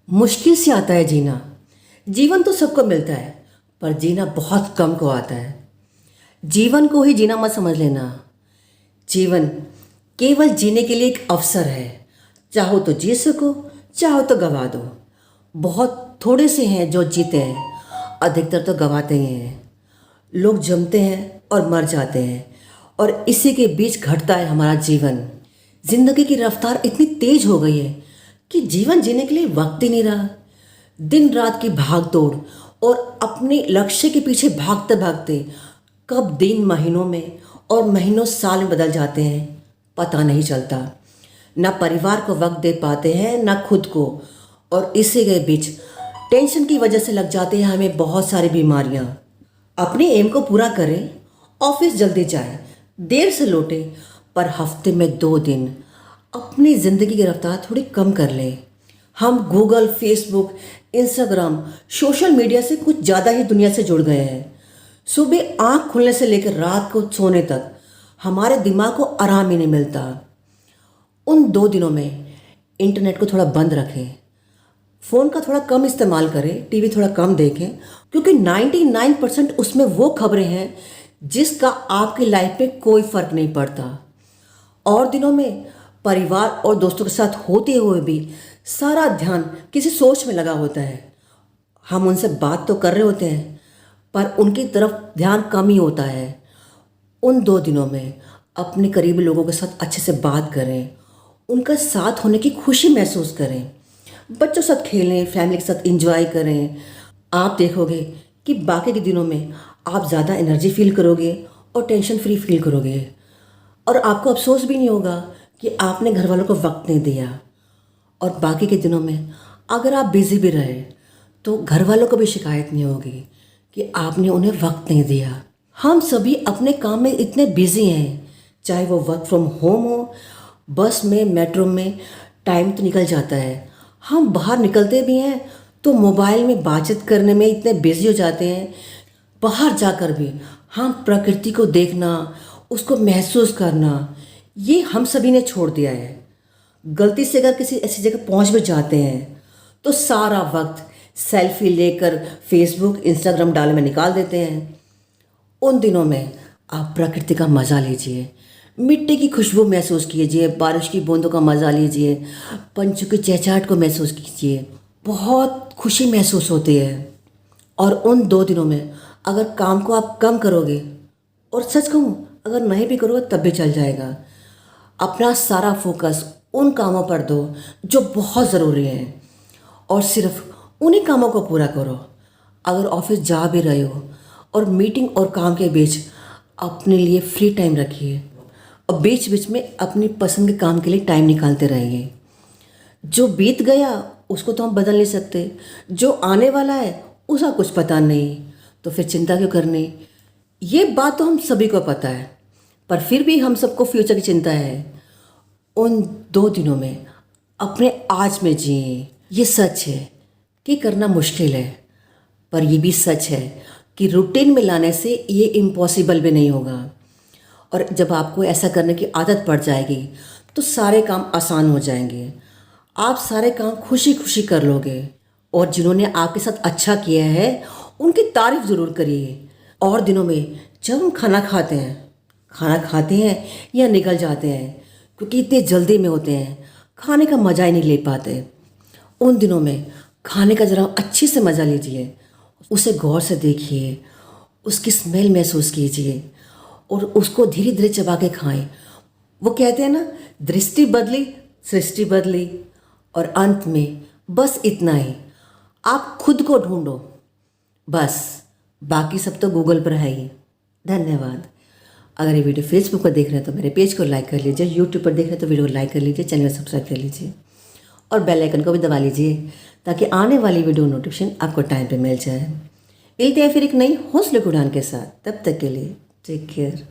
मुश्किल से आता है जीना। जीवन तो सबको मिलता है, पर जीना बहुत कम को आता है। जीवन को ही जीना मत समझ लेना। जीवन केवल जीने के लिए एक अवसर है। चाहो तो जी सको, चाहो तो गवा दो। बहुत थोड़े से हैं जो जीते हैं, अधिकतर तो गवाते ही हैं। लोग जमते हैं और मर जाते हैं, और इसी के बीच घटता है हमारा जीवन। जिंदगी की रफ्तार इतनी तेज हो गई है कि जीवन जीने के लिए वक्त ही नहीं रहा। दिन रात की भाग दौड़ और अपने लक्ष्य के पीछे भागते भागते कब दिन महीनों में और महीनों साल में बदल जाते हैं पता नहीं चलता। ना परिवार को वक्त दे पाते हैं, ना खुद को, और इसी के बीच टेंशन की वजह से लग जाते हैं हमें बहुत सारी बीमारियां। अपने एम को पूरा करें, ऑफिस जल्दी जाए, देर से लौटे, पर हफ्ते में 2 दिन अपनी ज़िंदगी की रफ्तार थोड़ी कम कर लें। हम Google, Facebook, Instagram, social media से कुछ ज़्यादा ही दुनिया से जुड़ गए हैं। सुबह आँख खुलने से लेकर रात को सोने तक हमारे दिमाग को आराम ही नहीं मिलता। उन 2 दिनों में इंटरनेट को थोड़ा बंद रखें, फ़ोन का थोड़ा कम इस्तेमाल करें, टीवी थोड़ा कम देखें, क्योंकि 99% उसमें वो खबरें हैं जिसका आपकी लाइफ पे कोई फ़र्क नहीं पड़ता। और दिनों में परिवार और दोस्तों के साथ होते हुए भी सारा ध्यान किसी सोच में लगा होता है। हम उनसे बात तो कर रहे होते हैं, पर उनकी तरफ ध्यान कम ही होता है। उन 2 दिनों में अपने करीबी लोगों के साथ अच्छे से बात करें, उनका साथ होने की खुशी महसूस करें, बच्चों के साथ खेलें, फैमिली के साथ एंजॉय करें। आप देखोगे कि बाकी के दिनों में आप ज़्यादा एनर्जी फील करोगे और टेंशन फ्री फील करोगे, और आपको अफसोस भी नहीं होगा कि आपने घर वालों को वक्त नहीं दिया। और बाकी के दिनों में अगर आप बिज़ी भी रहे तो घर वालों को भी शिकायत नहीं होगी कि आपने उन्हें वक्त नहीं दिया। हम सभी अपने काम में इतने बिज़ी हैं, चाहे वो वर्क फ्रॉम होम हो, बस में, मेट्रो में, टाइम तो निकल जाता है। हम बाहर निकलते भी हैं तो मोबाइल में बातचीत करने में इतने बिज़ी हो जाते हैं। बाहर जाकर भी हम प्रकृति को देखना, उसको महसूस करना, ये हम सभी ने छोड़ दिया है। गलती से अगर किसी ऐसी जगह पहुंच भी जाते हैं तो सारा वक्त सेल्फी लेकर फेसबुक, इंस्टाग्राम डालने में निकाल देते हैं। उन दिनों में आप प्रकृति का मज़ा लीजिए, मिट्टी की खुशबू महसूस कीजिए, बारिश की बूंदों का मज़ा लीजिए, पंछियों की चहचहाहट को महसूस कीजिए। बहुत खुशी महसूस होती है। और उन 2 दिनों में अगर काम को आप कम करोगे, और सच कहूँ अगर नहीं भी करोगे तब भी चल जाएगा, अपना सारा फोकस उन कामों पर दो जो बहुत ज़रूरी हैं, और सिर्फ उन्हीं कामों को पूरा करो। अगर ऑफिस जा भी रहे हो और मीटिंग और काम के बीच अपने लिए फ्री टाइम रखिए, और बीच बीच में अपनी पसंद के काम के लिए टाइम निकालते रहिए। जो बीत गया उसको तो हम बदल नहीं सकते, जो आने वाला है उसका कुछ पता नहीं, तो फिर चिंता क्यों करनी। ये बात तो हम सभी को पता है, पर फिर भी हम सबको फ्यूचर की चिंता है। उन 2 दिनों में अपने आज में जिए। ये सच है कि करना मुश्किल है, पर ये भी सच है कि रूटीन में लाने से ये इम्पॉसिबल भी नहीं होगा। और जब आपको ऐसा करने की आदत पड़ जाएगी तो सारे काम आसान हो जाएंगे। आप सारे काम खुशी खुशी कर लोगे, और जिन्होंने आपके साथ अच्छा किया है उनकी तारीफ ज़रूर करिए। और दिनों में जब हम खाना खाते हैं या निकल जाते हैं, क्योंकि इतनी जल्दी में होते हैं, खाने का मज़ा ही नहीं ले पाते। उन दिनों में खाने का ज़रा अच्छे से मज़ा लीजिए, उसे गौर से देखिए, उसकी स्मेल महसूस कीजिए, और उसको धीरे धीरे चबा के खाएं। वो कहते हैं ना, दृष्टि बदली सृष्टि बदली। और अंत में बस इतना ही, आप खुद को ढूंढो बस, बाकी सब तो गूगल पर है ही। धन्यवाद। अगर ये वीडियो फेसबुक पर देख रहे हैं तो मेरे पेज को लाइक कर लीजिए, यूट्यूब पर देख रहे हैं तो वीडियो को लाइक कर लीजिए, चैनल को सब्सक्राइब कर लीजिए, और बेल आइकन को भी दबा लीजिए ताकि आने वाली वीडियो नोटिफिकेशन आपको टाइम पे मिल जाए। मिलते हैं फिर एक नई हौसले की उड़ान के साथ। तब तक के लिए टेक केयर।